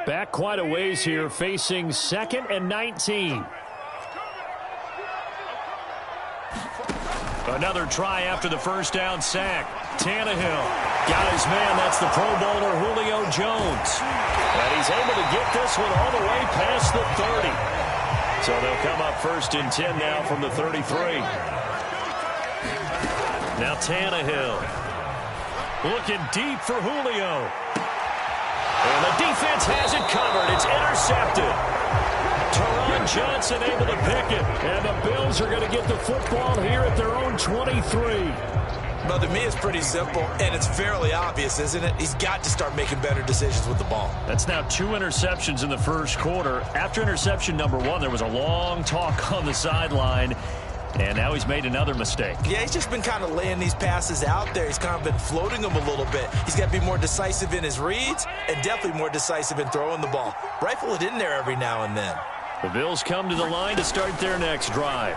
Back quite a ways here, facing 2nd and 19. Another try after the first down sack. Tannehill got his man. That's the Pro Bowler Julio Jones. And he's able to get this one all the way past the 30. So they'll come up 1st and 10 now from the 33. Now Tannehill looking deep for Julio. And the defense has it covered. It's intercepted. Teron Johnson able to pick it. And the Bills are going to get the football here at their own 23. Well, to me, it's pretty simple, and it's fairly obvious, isn't it? He's got to start making better decisions with the ball. That's now 2 interceptions in the first quarter. After interception number 1, there was a long talk on the sideline. And now he's made another mistake. Yeah, he's just been kind of laying these passes out there. He's kind of been floating them a little bit. He's got to be more decisive in his reads and definitely more decisive in throwing the ball. Rifle it in there every now and then. The Bills come to the line to start their next drive.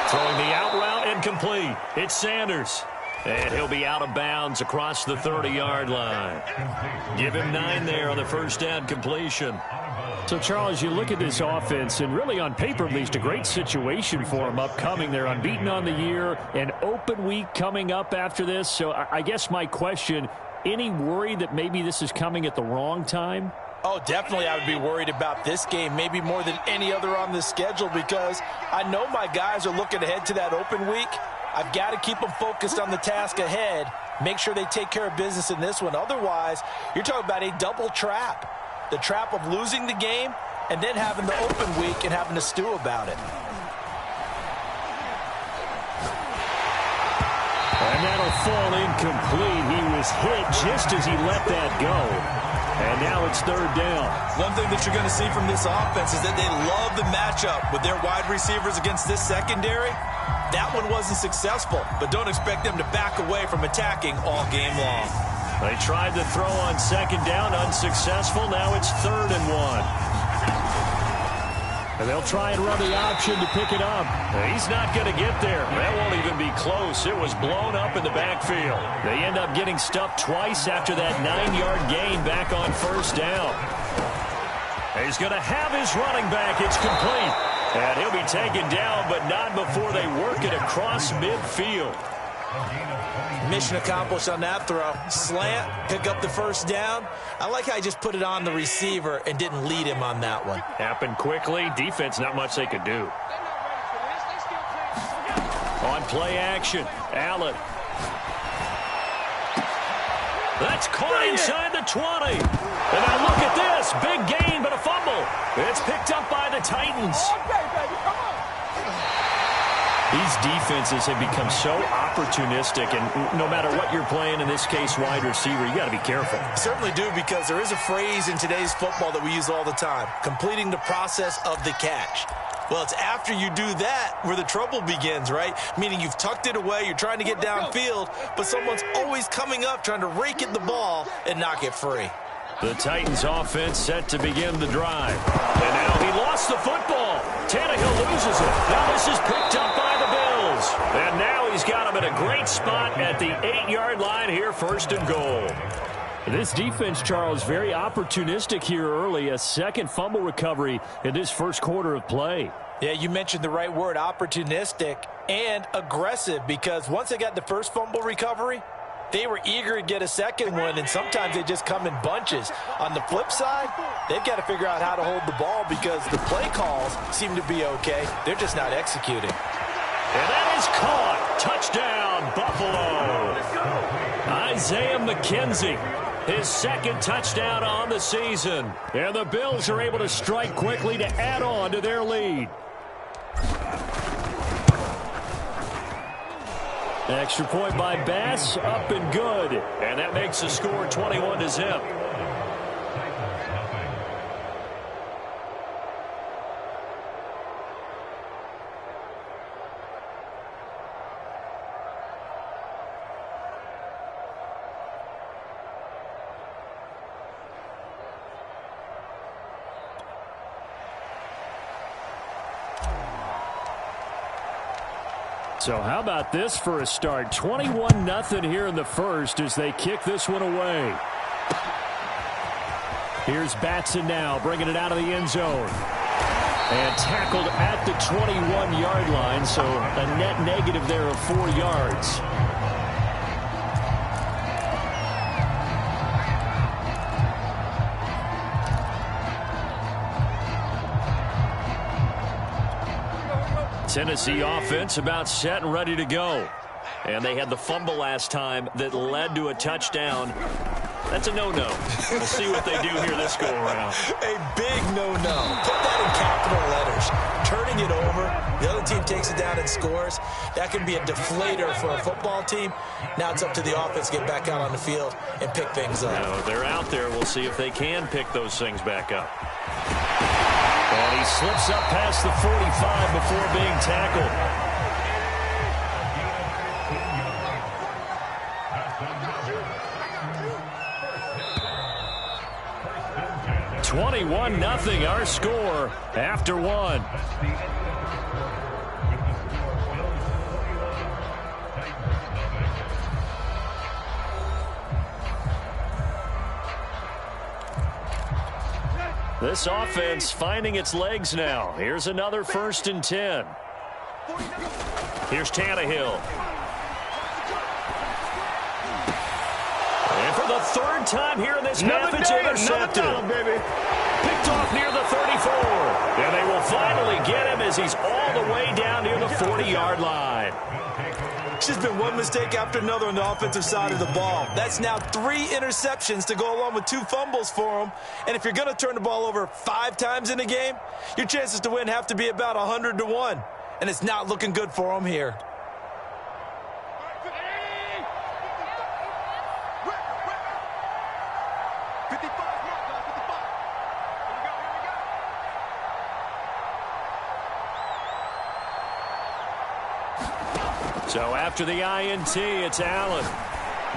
Throwing the out route incomplete. It's Sanders. And he'll be out of bounds across the 30-yard line. Give him 9 there on the first down completion. So, Charles, you look at this offense, and really on paper, at least, a great situation for them upcoming. They're unbeaten on the year, an open week coming up after this. So I guess my question, any worry that maybe this is coming at the wrong time? Oh, definitely I would be worried about this game, maybe more than any other on this schedule, because I know my guys are looking ahead to that open week. I've got to keep them focused on the task ahead, make sure they take care of business in this one. Otherwise, you're talking about a double trap. The trap of losing the game and then having the open week and having to stew about it. And that'll fall incomplete. He was hit just as he let that go. And now it's 3rd down. One thing that you're going to see from this offense is that they love the matchup with their wide receivers against this secondary. That one wasn't successful, but don't expect them to back away from attacking all game long. They tried to throw on 2nd down, unsuccessful. Now it's 3rd and 1. And they'll try and run the option to pick it up. He's not going to get there. That won't even be close. It was blown up in the backfield. They end up getting stuffed twice after that 9-yard gain back on 1st down. He's going to have his running back. It's complete. And he'll be taken down, but not before they work it across midfield. Mission accomplished on that throw. Slant, pick up the 1st down. I like how he just put it on the receiver and didn't lead him on that one. Happened quickly. Defense, not much they could do. On play action, Allen. That's caught inside the 20. And now look at this. Big gain, but a fumble. It's picked up by the Titans. These defenses have become so opportunistic, and no matter what you're playing, in this case, wide receiver, you got to be careful. Certainly do, because there is a phrase in today's football that we use all the time, completing the process of the catch. Well, it's after you do that where the trouble begins, right? Meaning you've tucked it away, you're trying to get downfield, but someone's always coming up trying to rake at the ball and knock it free. The Titans offense set to begin the drive. And now he lost the football. Tannehill loses it. Now this is picked up by the Bills. And now he's got him in a great spot at the 8-yard line here, 1st and goal. This defense, Charles, very opportunistic here early. A 2nd fumble recovery in this first quarter of play. Yeah, you mentioned the right word, opportunistic and aggressive, because once they got the first fumble recovery, they were eager to get a 2nd one, and sometimes they just come in bunches. On the flip side, they've got to figure out how to hold the ball because the play calls seem to be okay. They're just not executing. And that is caught. Touchdown, Buffalo. Isaiah McKenzie, his 2nd touchdown on the season. And the Bills are able to strike quickly to add on to their lead. Extra point by Bass, up and good. And that makes the score 21-0. So how about this for a start? 21-0 here in the first as they kick this one away. Here's Batson now, bringing it out of the end zone. And tackled at the 21-yard line, so a net negative there of 4 yards. Tennessee offense about set and ready to go. And they had the fumble last time that led to a touchdown. That's a no-no. We'll see what they do here this go-around. A big no-no. Put that in capital letters. Turning it over, the other team takes it down and scores. That can be a deflator for a football team. Now it's up to the offense to get back out on the field and pick things up. No, they're out there. We'll see if they can pick those things back up. And he slips up past the 45 before being tackled. 21-0 our score after one. This offense finding its legs now. Here's another 1st and 10. Here's Tannehill. And for the 3rd time here in this half, it's intercepted. Picked off near the 34. And they will finally get him as he's all the way down near the 40-yard line. It's just been one mistake after another on the offensive side of the ball. That's now 3 interceptions to go along with 2 fumbles for him. And if you're going to turn the ball over 5 times in a game, your chances to win have to be about 100-1. And it's not looking good for him here. So after the INT, it's Allen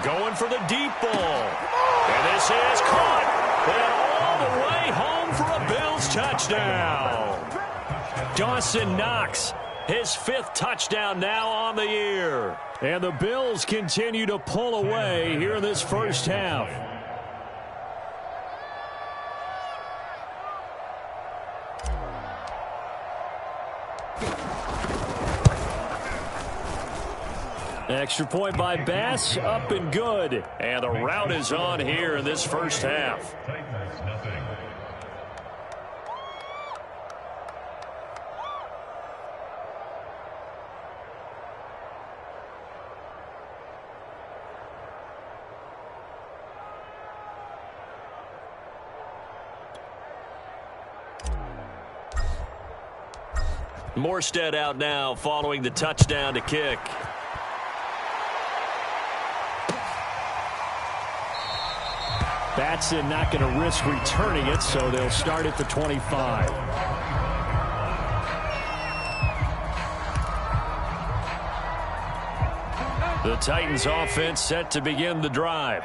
going for the deep ball. And this is caught. And all the way home for a Bills touchdown. Dawson Knox, his 5th touchdown now on the year. And the Bills continue to pull away here in this first half. Extra point by Bass, up and good. And the route is on here in this first half. Morstead out now following the touchdown to kick. Batson not going to risk returning it, so they'll start at the 25. The Titans offense set to begin the drive.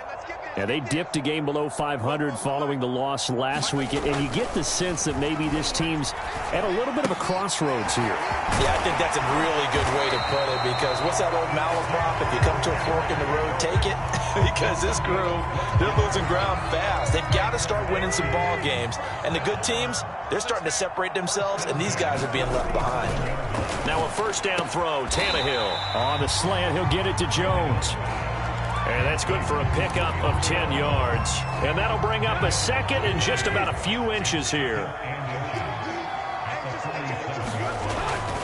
And they dipped a game below 500 following the loss last week. And you get the sense that maybe this team's at a little bit of a crossroads here. Yeah, I think that's a really good way to put it, because what's that old malaprop? If you come to a fork in the road, take it. Because this group, they're losing ground fast. They've got to start winning some ball games. And the good teams, they're starting to separate themselves, and these guys are being left behind. Now a 1st down throw, Tannehill. On the slant, he'll get it to Jones. And that's good for a pickup of 10 yards. And that'll bring up a 2nd and just about a few inches here.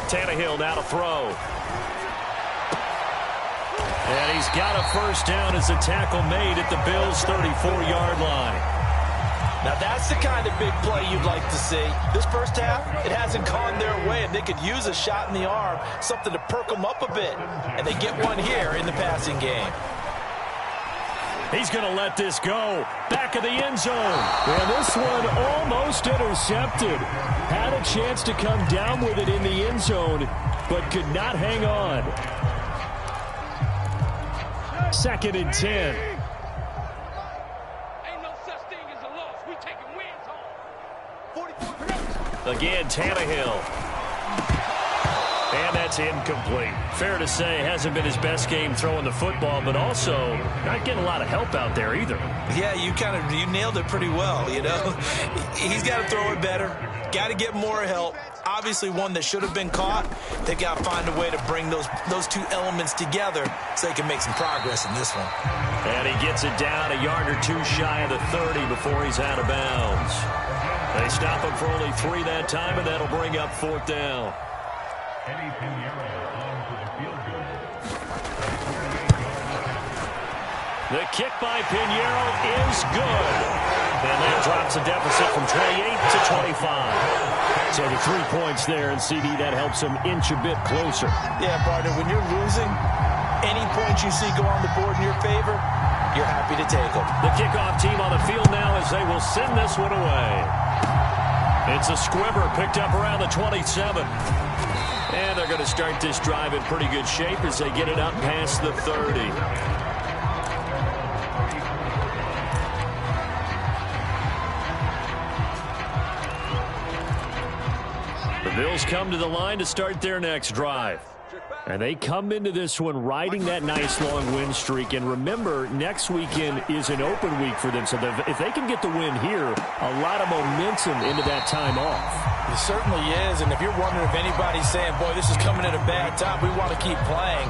Tannehill now to throw. And he's got a 1st down as a tackle made at the Bills' 34-yard line. Now that's the kind of big play you'd like to see. This first half, it hasn't gone their way, and they could use a shot in the arm, something to perk them up a bit. And they get one here in the passing game. He's going to let this go. Back of the end zone. And this one almost intercepted. Had a chance to come down with it in the end zone, but could not hang on. 2nd and 10. Ain't no such thing as a loss. We taking wins home. 44. Again, Tannehill. And that That's incomplete. Fair to say, hasn't been his best game throwing the football, but also not getting a lot of help out there either. Yeah, you nailed it pretty well, you know. He's got to throw it better. Got to get more help. Obviously one that should have been caught. They've got to find a way to bring those two elements together so they can make some progress in this one. And he gets it down a yard or two shy of the 30 before he's out of bounds. They stop him for only 3 that time, and that'll bring up 4th down. The kick by Pinheiro is good. And that drops a deficit from 28 to 25. So the 3 points there, and CD, that helps him inch a bit closer. Yeah, partner, when you're losing, any points you see go on the board in your favor, you're happy to take them. The kickoff team on the field now as they will send this one away. It's a squibber picked up around the 27. And they're going to start this drive in pretty good shape as they get it up past the 30. The Bills come to the line to start their next drive. And they come into this one riding that nice long win streak. And remember, next weekend is an open week for them. So if they can get the win here, a lot of momentum into that time off. It certainly is. And if you're wondering if anybody's saying, boy, this is coming at a bad time, we want to keep playing,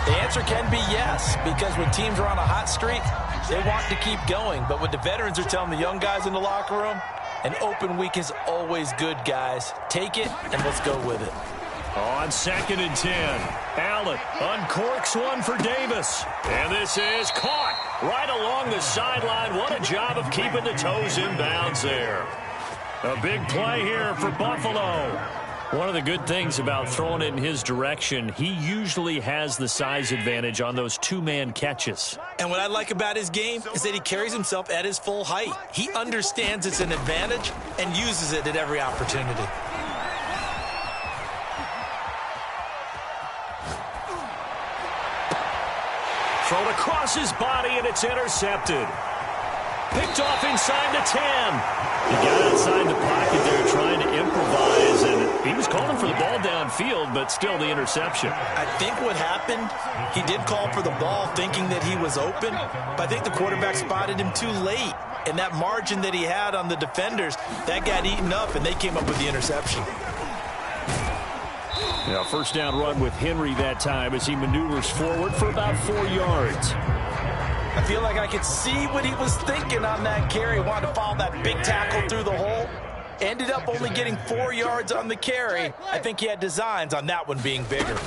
the answer can be yes. Because when teams are on a hot streak, they want to keep going. But what the veterans are telling the young guys in the locker room, an open week is always good, guys. Take it, and let's go with it. On 2nd and 10, Allen uncorks one for Davis. And this is caught right along the sideline. What a job of keeping the toes in bounds there. A big play here for Buffalo. One of the good things about throwing it in his direction, he usually has the size advantage on those two-man catches. And what I like about his game is that he carries himself at his full height. He understands it's an advantage and uses it at every opportunity. Thrown across his body, and it's intercepted. Picked off inside the 10. He got outside the pocket there trying to improvise, and he was calling for the ball downfield, but still the interception. I think what happened, he did call for the ball thinking that he was open, but I think the quarterback spotted him too late. And that margin that he had on the defenders, that got eaten up, and they came up with the interception. Now, first down run with Henry that time as he maneuvers forward for about 4 yards. I feel like I could see what he was thinking on that carry. Wanted to follow that big tackle through the hole. Ended up only getting 4 yards on the carry. I think he had designs on that one being bigger.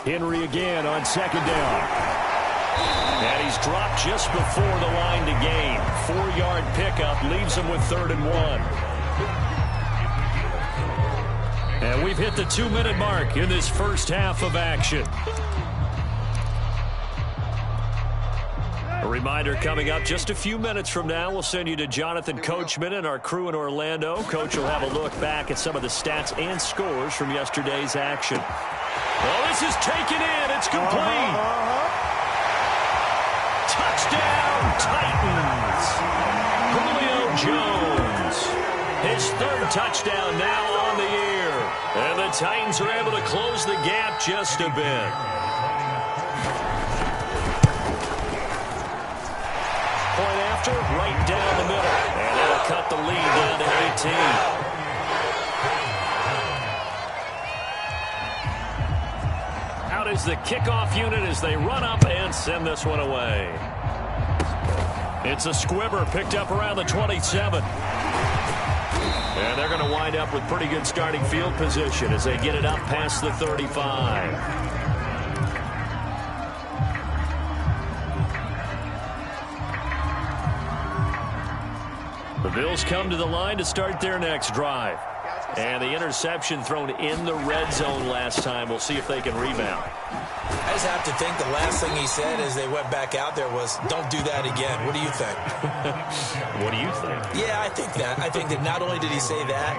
Henry again on 2nd down. And he's dropped just before the line to gain. 4-yard pickup leaves him with 3rd and 1. And we've hit the 2-minute mark in this first half of action. A reminder coming up just a few minutes from now, we'll send you to Jonathan Coachman and our crew in Orlando. Coach will have a look back at some of the stats and scores from yesterday's action. Well, this is taken in. It's complete. Touchdown, Titans. Julio Jones. His 3rd touchdown now on the year. And the Titans are able to close the gap just a bit. Point after, right down the middle. And that'll cut the lead down to 18. Out is the kickoff unit as they run up and send this one away. It's a squibber picked up around the 27. And they're going to wind up with pretty good starting field position as they get it up past the 35. The Bills come to the line to start their next drive. And the interception thrown in the red zone last time. We'll see if they can rebound. I just have to think the last thing he said as they went back out there was, don't do that again. What do you think? What do you think? Yeah, I think that. I think that not only did he say that,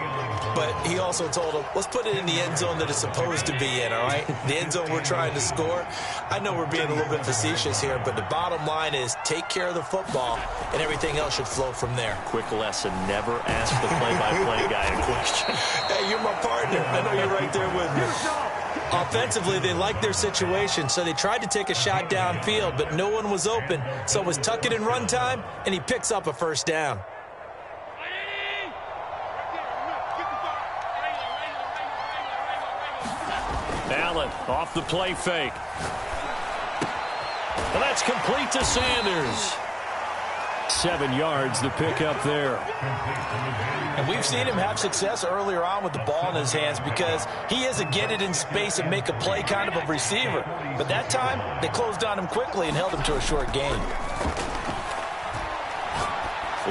but he also told him, let's put it in the end zone that it's supposed to be in, all right? The end zone we're trying to score. I know we're being a little bit facetious here, but the bottom line is take care of the football, and everything else should flow from there. Quick lesson, never ask the play-by-play guy a question. Hey, you're my partner. I know you're right there with me. Offensively, they liked their situation, so they tried to take a shot downfield, but no one was open. So it was tuck it and run time, and he picks up a first down. Allen off the play fake. And that's complete to Sanders. 7 yards, the pickup there. And we've seen him have success earlier on with the ball in his hands because he is a get it in space and make a play kind of a receiver. But that time, they closed on him quickly and held him to a short gain.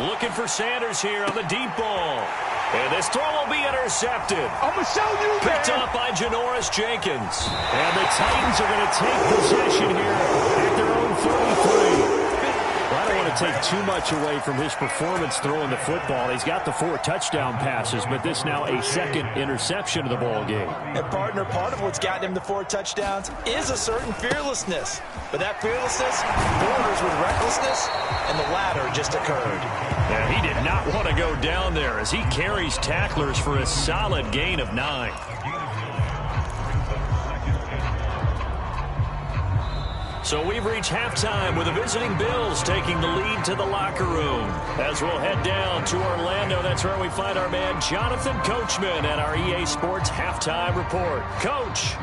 Looking for Sanders here on the deep ball. And this throw will be intercepted. I'm going to show you, Picked man. up by Janoris Jenkins. And the Titans are going to take possession here at their own 33. I don't want to take too much away from his performance throwing the football. He's got the 4 touchdown passes, but this now a second interception of the ball game. And partner, part of what's gotten him the 4 touchdowns is a certain fearlessness. But that fearlessness borders with recklessness, and the latter just occurred. Yeah, he did not want to go down there as he carries tacklers for a solid gain of 9. So we've reached halftime with the visiting Bills taking the lead to the locker room. As we'll head down to Orlando, that's where we find our man Jonathan Coachman at our EA Sports Halftime Report. Coach.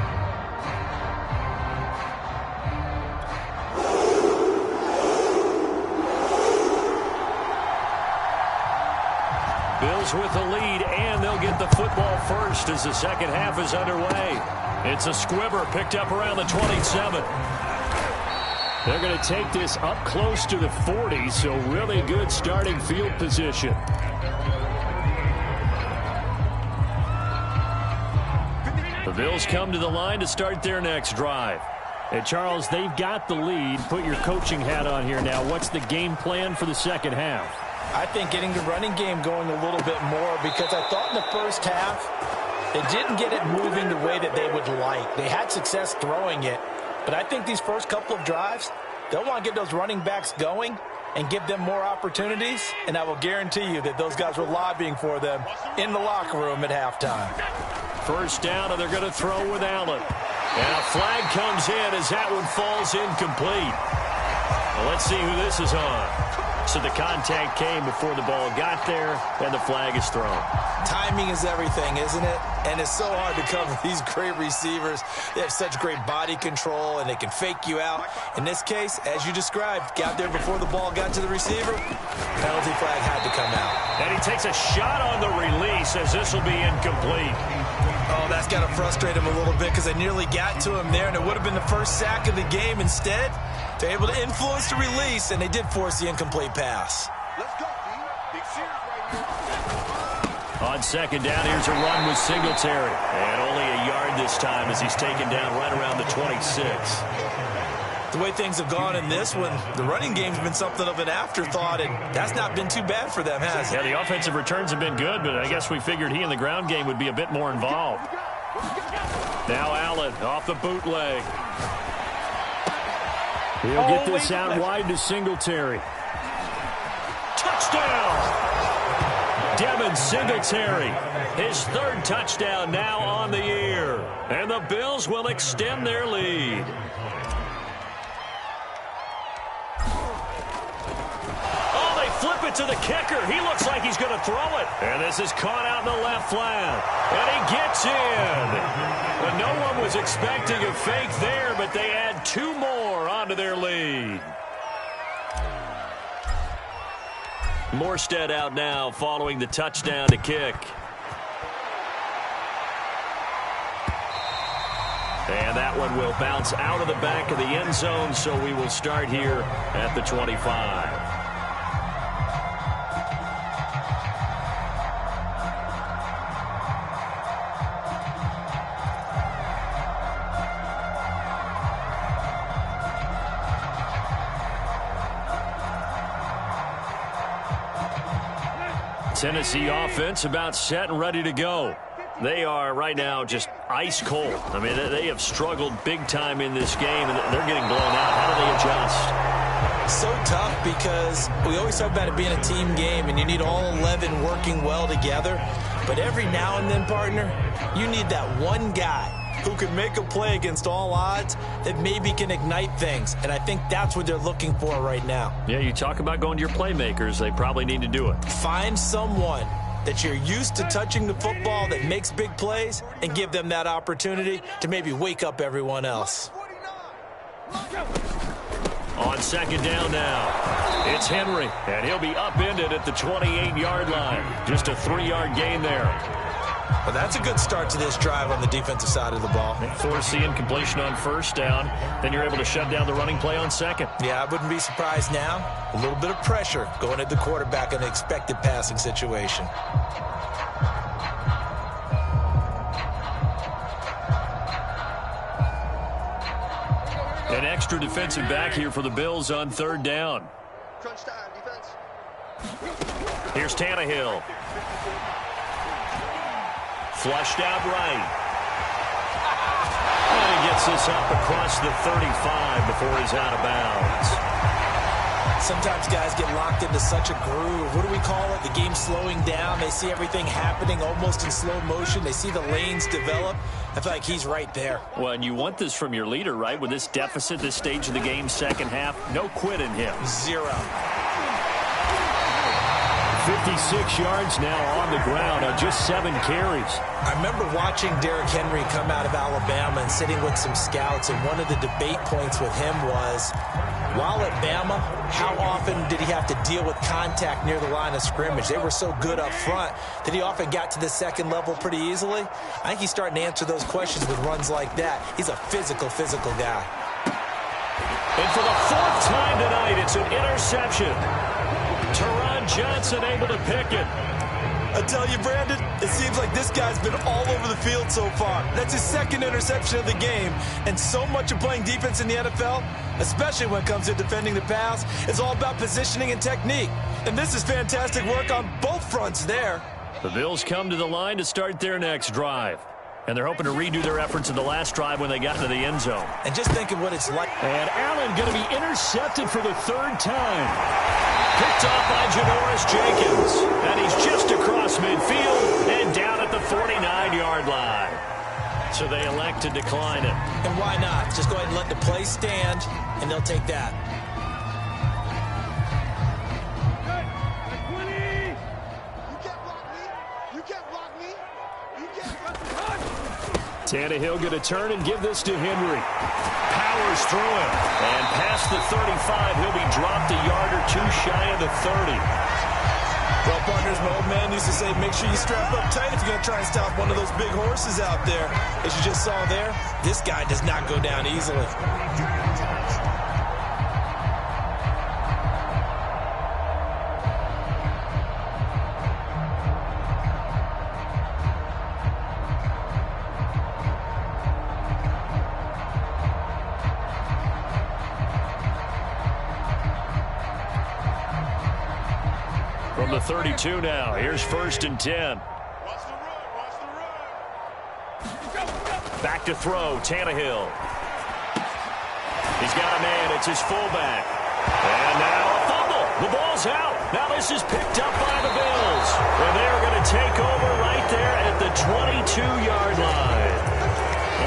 Bills with the lead, and they'll get the football first as the second half is underway. It's a squibber picked up around the 27. They're going to take this up close to the 40, so really good starting field position. The Bills come to the line to start their next drive. And Charles, they've got the lead. Put your coaching hat on here now. What's the game plan for the second half? I think getting the running game going a little bit more because I thought in the first half they didn't get it moving the way that they would like. They had success throwing it. But I think these first couple of drives, they'll want to get those running backs going and give them more opportunities. And I will guarantee you that those guys were lobbying for them in the locker room at halftime. First down, and they're going to throw with Allen. And a flag comes in as that one falls incomplete. Well, let's see who this is on. So the contact came before the ball got there, and the flag is thrown. Timing is everything, isn't it? And it's so hard to cover these great receivers. They have such great body control, and they can fake you out. In this case, as you described, got there before the ball got to the receiver. Penalty flag had to come out. And he takes a shot on the release as this will be incomplete. Oh, that's got to frustrate him a little bit because they nearly got to him there, and it would have been the first sack of the game. Instead, they're able to influence the release, and they did force the incomplete pass. Let's go, D. Big series right here. On second down, here's a run with Singletary. And only a yard this time as he's taken down right around the 26. The way things have gone in this one, the running game's been something of an afterthought, and that's not been too bad for them, has it? Yeah, the offensive returns have been good, but I guess we figured he in the ground game would be a bit more involved. Now Allen off the bootleg. He'll get this out wide to Singletary. Touchdown! Devin Singletary, his 3rd touchdown now on the year. And the Bills will extend their lead. Oh, they flip it to the kicker. He looks like he's going to throw it. And this is caught out in the left flat. And he gets in. But no one was expecting a fake there, but they add 2 more onto their lead. Morstead out now following the touchdown to kick. And that one will bounce out of the back of the end zone, so we will start here at the 25. Tennessee offense about set and ready to go. They are right now just ice cold. I mean, they have struggled big time in this game, and they're getting blown out. How do they adjust? So tough because we always talk about it being a team game, and you need all 11 working well together. But every now and then, partner, you need that one guy who can make a play against all odds that maybe can ignite things. And I think that's what they're looking for right now. Yeah, you talk about going to your playmakers. They probably need to do it. Find someone that you're used to touching the football that makes big plays and give them that opportunity to maybe wake up everyone else. On second down now, it's Henry, and he'll be upended at the 28-yard line. Just a 3-yard gain there. Well, that's a good start to this drive on the defensive side of the ball. Force the incompletion on first down, then you're able to shut down the running play on second. Yeah, I wouldn't be surprised now. A little bit of pressure going at the quarterback in an expected passing situation. An extra defensive back here for the Bills on third down. Crunch time, defense. Here's Tannehill. Flushed out right. And he gets this up across the 35 before he's out of bounds. Sometimes guys get locked into such a groove. What do we call it? The game slowing down. They see everything happening almost in slow motion. They see the lanes develop. I feel like he's right there. Well, and you want this from your leader, right? With this deficit, this stage of the game, second half, no quit in him. 0. 56 yards now on the ground on just 7 carries. I remember watching Derrick Henry come out of Alabama and sitting with some scouts, and one of the debate points with him was, while at Bama, how often did he have to deal with contact near the line of scrimmage? They were so good up front that he often got to the second level pretty easily. I think he's starting to answer those questions with runs like that. He's a physical guy. And for the 4th time tonight, it's an interception. Teron Johnson able to pick it. I tell you, Brandon, it seems like this guy's been all over the field so far. That's his 2nd interception of the game. And so much of playing defense in the NFL, especially when it comes to defending the pass, is all about positioning and technique. And this is fantastic work on both fronts there. The Bills come to the line to start their next drive. And they're hoping to redo their efforts in the last drive when they got into the end zone. And just think of what it's like. And Allen going to be intercepted for the 3rd time. Picked off by Janoris Jenkins. And he's just across midfield and down at the 49-yard line. So they elect to decline it. And why not? Just go ahead and let the play stand, and they'll take that. Tannehill going to turn and give this to Henry. Powers through him. And past the 35, he'll be dropped a yard or 2 shy of the 30. Well, partners, my old man used to say, make sure you strap up tight if you're going to try and stop one of those big horses out there. As you just saw there, this guy does not go down easily. From the 32 now, here's 1st and 10. Back to throw, Tannehill. He's got a man, it's his fullback. And now a fumble, the ball's out. Now this is picked up by the Bills. And they're going to take over right there at the 22-yard line.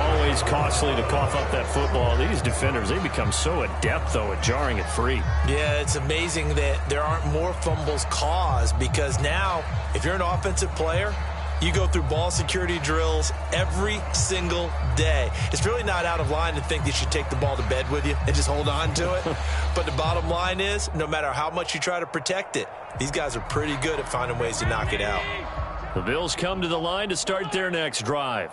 Always costly to cough up that football. These defenders, they become so adept, though, at jarring it free. Yeah, it's amazing that there aren't more fumbles caused, because now, if you're an offensive player, you go through ball security drills every single day. It's really not out of line to think that you should take the ball to bed with you and just hold on to it. But the bottom line is, no matter how much you try to protect it, these guys are pretty good at finding ways to knock it out. The Bills come to the line to start their next drive.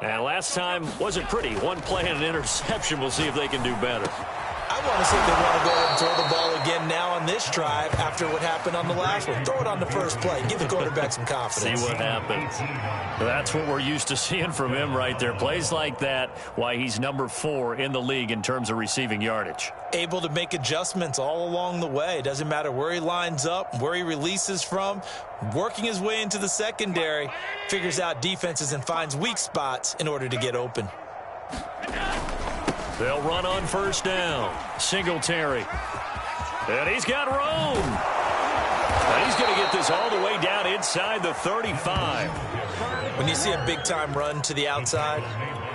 And last time wasn't pretty. 1 play and an interception. We'll see if they can do better. I want to see if they want to go ahead and throw the ball again now on this drive after what happened on the last one. Throw it on the first play. Give the quarterback some confidence. See what happens. That's what we're used to seeing from him right there. Plays like that, why he's number 4 in the league in terms of receiving yardage. Able to make adjustments all along the way. Doesn't matter where he lines up, where he releases from. Working his way into the secondary, figures out defenses and finds weak spots in order to get open. They'll run on first down. Singletary. And he's got room. And he's going to get this all the way down inside the 35. When you see a big-time run to the outside,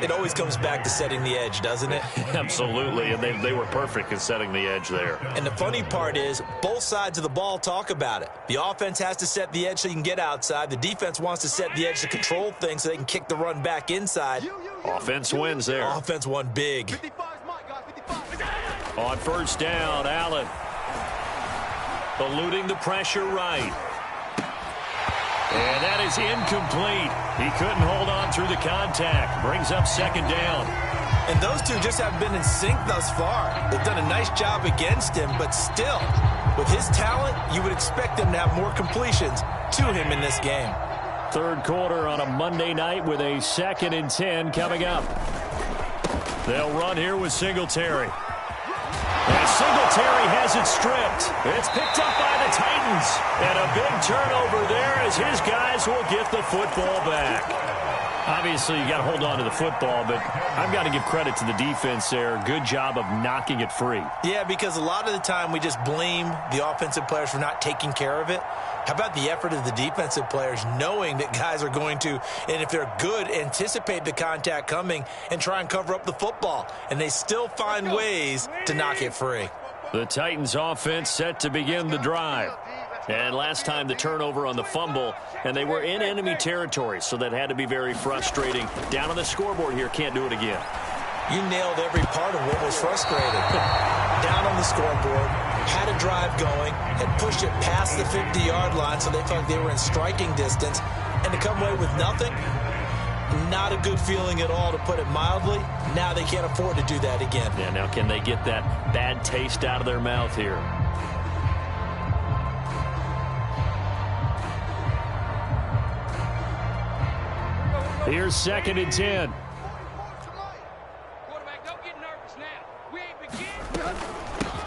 it always comes back to setting the edge, doesn't it? Absolutely, and they were perfect in setting the edge there. And the funny part is, both sides of the ball talk about it. The offense has to set the edge so you can get outside. The defense wants to set the edge to control things so they can kick the run back inside. Offense wins there. Offense won big. 55 is mine, guys. 55. On first down, Allen. Eluding the pressure right. And that is incomplete. He couldn't hold on through the contact. Brings up second down. And those two just haven't been in sync thus far. They've done a nice job against him, but still, with his talent, you would expect him to have more completions to him in this game. Third quarter on a Monday night with a 2nd and 10 coming up. They'll run here with Singletary. And Singletary has it stripped. It's picked up by the Titans. And a big turnover there as his guys will get the football back. Obviously, you got to hold on to the football, but I've got to give credit to the defense there. Good job of knocking it free. Yeah, because a lot of the time we just blame the offensive players for not taking care of it. How about the effort of the defensive players knowing that guys are going to, and if they're good, anticipate the contact coming and try and cover up the football. And they still find ways to knock it free. The Titans offense set to begin the drive. And last time the turnover on the fumble, and they were in enemy territory, so that had to be very frustrating. Down on the scoreboard here, can't do it again. You nailed every part of what was frustrating. Down on the scoreboard, had a drive going, had pushed it past the 50-yard line, so they felt like they were in striking distance, and to come away with nothing, not a good feeling at all, to put it mildly. Now they can't afford to do that again. Yeah, now can they get that bad taste out of their mouth here? Here's 2nd and 10. Quarterback, don't get nervous now. We ain't beginning.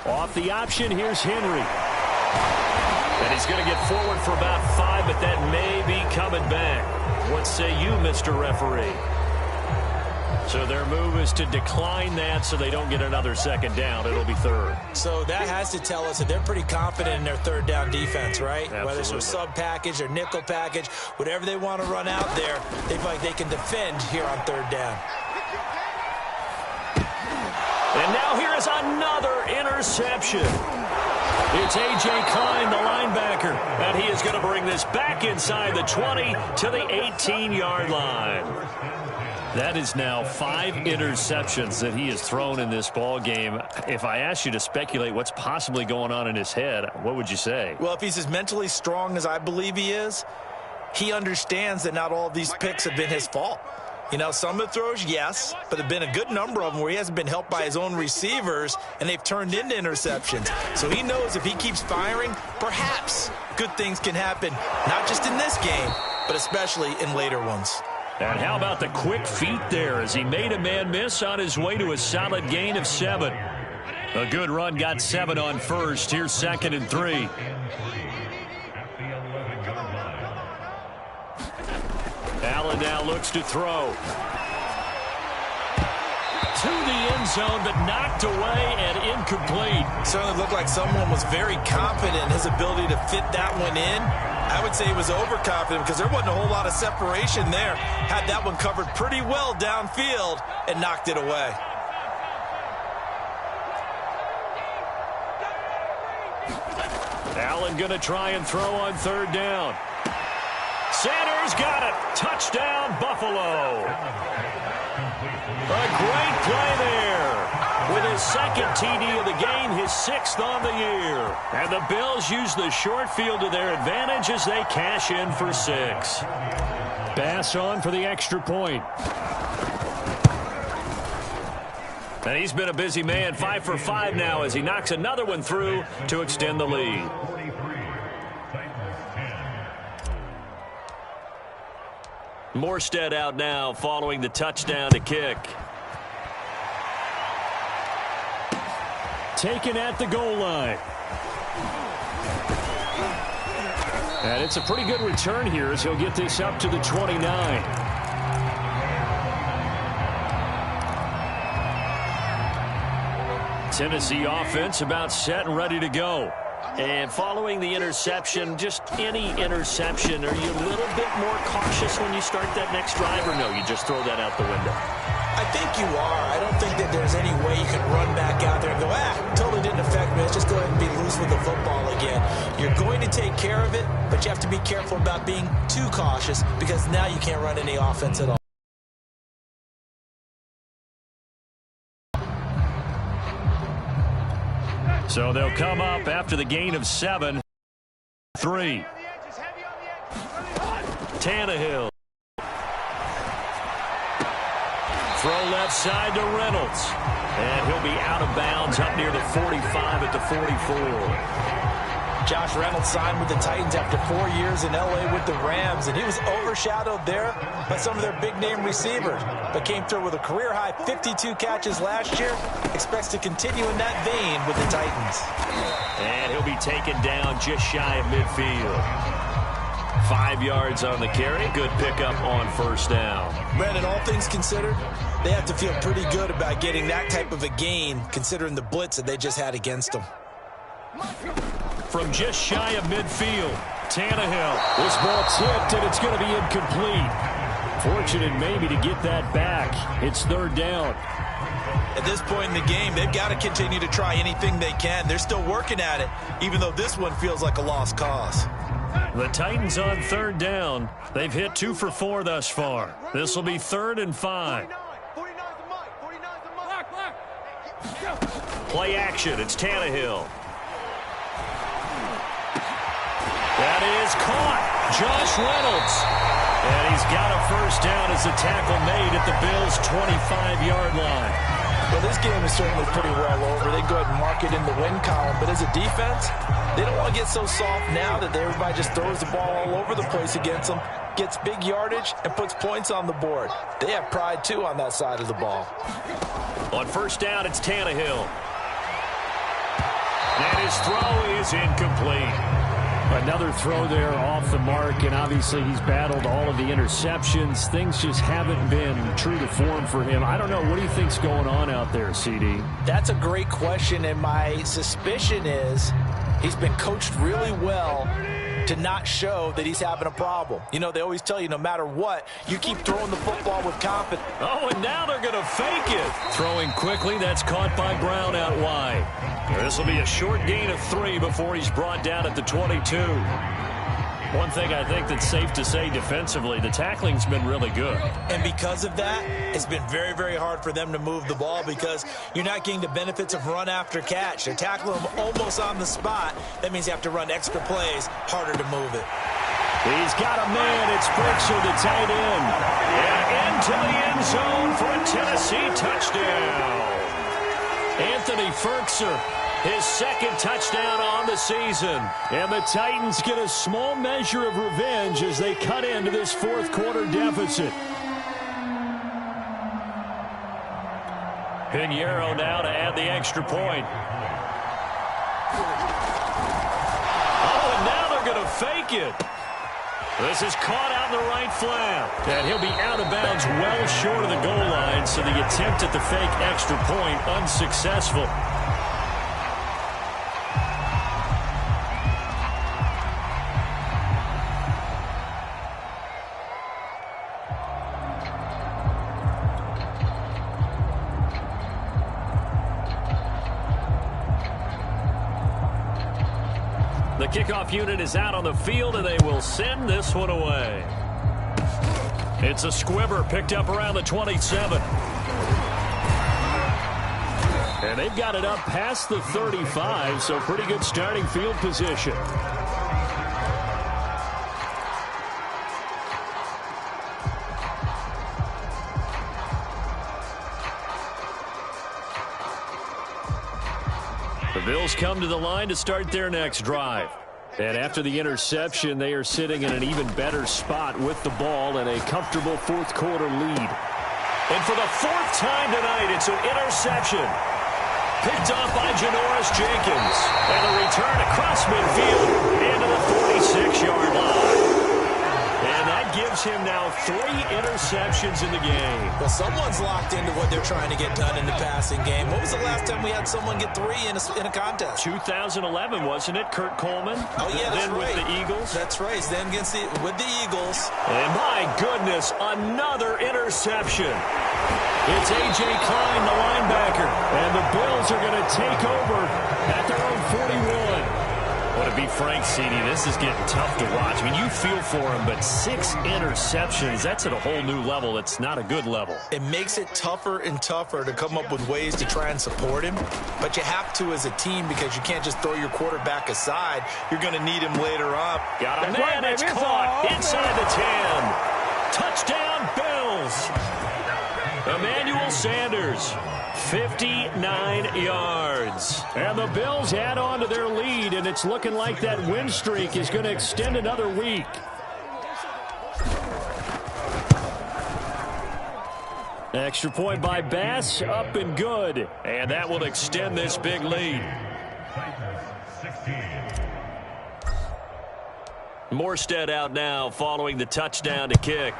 Off the option, here's Henry. And he's going to get forward for about 5, but that may be coming back. What say you, Mr. Referee? So their move is to decline that so they don't get another 2nd down. It'll be 3rd. So that has to tell us that they're pretty confident in their 3rd down defense, right? Absolutely. Whether it's a sub package or nickel package, whatever they want to run out there, they feel like they can defend here on 3rd down. And now here is another interception. It's A.J. Klein, the linebacker, and he is going to bring this back inside the 20 to the 18-yard line. That is now 5 interceptions that he has thrown in this ball game. If I asked you to speculate what's possibly going on in his head, what would you say? Well, if he's as mentally strong as I believe he is, he understands that not all of these picks have been his fault. You know, some of the throws, yes, but there have been a good number of them where he hasn't been helped by his own receivers, and they've turned into interceptions. So he knows if he keeps firing, perhaps good things can happen, not just in this game, but especially in later ones. And how about the quick feet there as he made a man miss on his way to a solid gain of 7. A good run got 7 on first. Here's 2nd and 3. Allen now looks to throw. To the end zone, but knocked away and incomplete. Certainly looked like someone was very confident in his ability to fit that one in. I would say he was overconfident because there wasn't a whole lot of separation there. Had that one covered pretty well downfield and knocked it away. Allen going to try and throw on 3rd down. Sanders got it. Touchdown, Buffalo. A great play there. With his 2nd TD of the game, his 6th on the year. And the Bills use the short field to their advantage as they cash in for 6. Bass on for the extra point. And he's been a busy man, 5 for 5 now as he knocks another one through to extend the lead. Morstead out now following the touchdown to kick. Taken at the goal line. And it's a pretty good return here as he'll get this up to the 29. Tennessee offense about set and ready to go. And following the interception, just any interception, are you a little bit more cautious when you start that next drive, or no, you just throw that out the window? I think you are. I don't think that there's any way you can run back out there and go, totally didn't affect me. Let's just go ahead and be loose with the football again. You're going to take care of it, but you have to be careful about being too cautious because now you can't run any offense at all. So they'll come up after the gain of 7. 3. Tannehill. Throw left side to Reynolds. And he'll be out of bounds up near the 45 at the 44. Josh Reynolds signed with the Titans after 4 years in L.A. with the Rams, and he was overshadowed there by some of their big-name receivers, but came through with a career-high 52 catches last year. Expects to continue in that vein with the Titans. And he'll be taken down just shy of midfield. 5 yards on the carry. Good pickup on first down. Brandon, all things considered, they have to feel pretty good about getting that type of a gain, considering the blitz that they just had against them. From just shy of midfield, Tannehill. This ball tipped, and it's going to be incomplete. Fortunate maybe to get that back. It's third down. At this point in the game, they've got to continue to try anything they can. They're still working at it, even though this one feels like a lost cause. The Titans on third down. They've hit 2 for 4 thus far. This will be 3rd and 5. Play action. It's Tannehill. That is caught. Josh Reynolds. And he's got a first down as the tackle made at the Bills' 25-yard line. Well, this game is certainly pretty well over. They go ahead and mark it in the win column. But as a defense, they don't want to get so soft now that everybody just throws the ball all over the place against them, gets big yardage, and puts points on the board. They have pride, too, on that side of the ball. On first down, it's Tannehill. And his throw is incomplete. Another throw there off the mark, and obviously he's battled all of the interceptions. Things just haven't been true to form for him. I don't know. What do you think's going on out there, CD? That's a great question, and my suspicion is he's been coached really well to not show that he's having a problem. You know, they always tell you no matter what, you keep throwing the football with confidence. Oh, and now they're going to fake it. Throwing quickly, that's caught by Brown out wide. This will be a short gain of 3 before he's brought down at the 22. One thing I think that's safe to say defensively, the tackling's been really good. And because of that, it's been very, very hard for them to move the ball because you're not getting the benefits of run after catch. They're tackling them almost on the spot. That means you have to run extra plays, harder to move it. He's got a man. It's Firkser, the tight end. And into the end zone for a Tennessee touchdown. Anthony Firkser, his second touchdown on the season. And the Titans get a small measure of revenge as they cut into this fourth quarter deficit. Pinheiro now to add the extra point. Oh, and now they're going to fake it. This is caught out in the right flat. And he'll be out of bounds well short of the goal line, so the attempt at the fake extra point unsuccessful. The kickoff unit is out on the field, and they will send this one away. It's a squibber picked up around the 27. And they've got it up past the 35, so pretty good starting field position. The Bills come to the line to start their next drive. And after the interception, they are sitting in an even better spot with the ball and a comfortable fourth quarter lead. And for the 4th time tonight, it's an interception. Picked off by Janoris Jenkins. And a return across midfield into the 46-yard line. And that gives him now 3 interceptions in the game. Well, someone's locked into what they're trying to get done in the passing game. What was the last time we had someone get 3 in a contest? 2011, wasn't it? Kurt Coleman? Oh, yeah, that's then right. With the Eagles? That's right. Then with the Eagles. And my goodness, another interception. It's A.J. Klein, the linebacker. And the Bills are going to take over at their own 41. Well, to be frank, CD, this is getting tough to watch. I mean, you feel for him, but 6 interceptions, that's at a whole new level. It's not a good level. It makes it tougher and tougher to come up with ways to try and support him. But you have to as a team because you can't just throw your quarterback aside. You're going to need him later on. Got a man, it's caught inside the 10. Touchdown, Bills. Emmanuel Sanders, 59 yards. And the Bills add on to their lead, and it's looking like that win streak is going to extend another week. Extra point by Bass, up and good. And that will extend this big lead. Morstead out now following the touchdown to kick.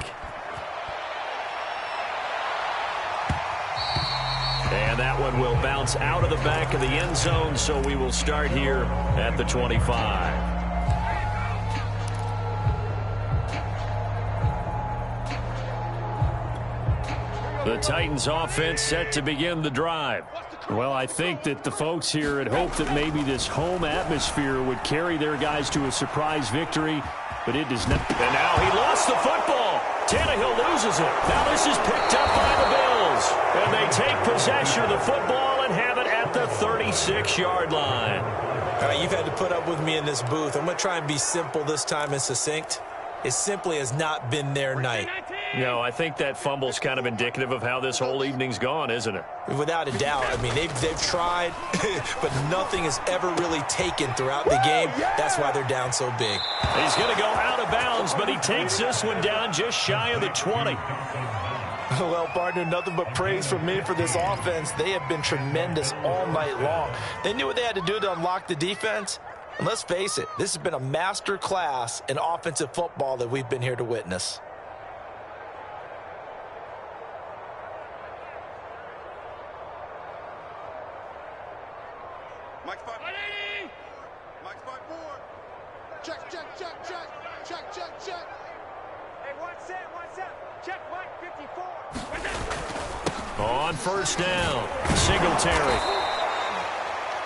And that one will bounce out of the back of the end zone, so we will start here at the 25. The Titans offense set to begin the drive. Well, I think that the folks here had hoped that maybe this home atmosphere would carry their guys to a surprise victory, but it does not. And now he lost the football. Tannehill loses it. Now this is picked up by the Bills. And they take possession of the football and have it at the 36-yard line. All right, you've had to put up with me in this booth. I'm going to try and be simple this time and succinct. It simply has not been their night. No, I think that fumble's kind of indicative of how this whole evening's gone, isn't it? Without a doubt. I mean, they've tried, but nothing has ever really taken throughout the game. That's why they're down so big. He's going to go out of bounds, but he takes this one down just shy of the 20. Well, partner, nothing but praise from me for this offense. They have been tremendous all night long. They knew what they had to do to unlock the defense. And let's face it, this has been a master class in offensive football that we've been here to witness. Mike's 5. Mike's 5-4. Check, check, check, check. Check, check, check. Hey, what's up? Check Mike 54. On first down, Singletary.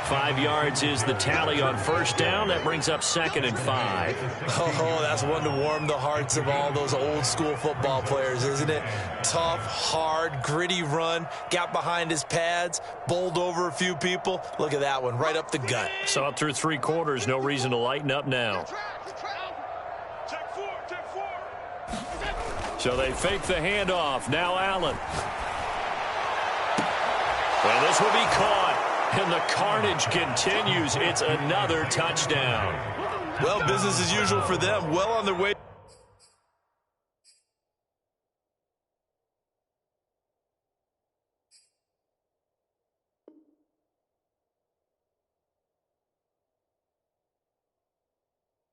5 yards is the tally on first down. That brings up 2nd and 5. Oh, that's one to warm the hearts of all those old school football players, isn't it? Tough, hard, gritty run. Got behind his pads, bowled over a few people. Look at that one, right up the gut. Saw it through 3 quarters. No reason to lighten up now. Check 4, check 4. So they fake the handoff. Now Allen. Well, this will be caught. And the carnage continues. It's another touchdown. Well, business as usual for them. Well on their way.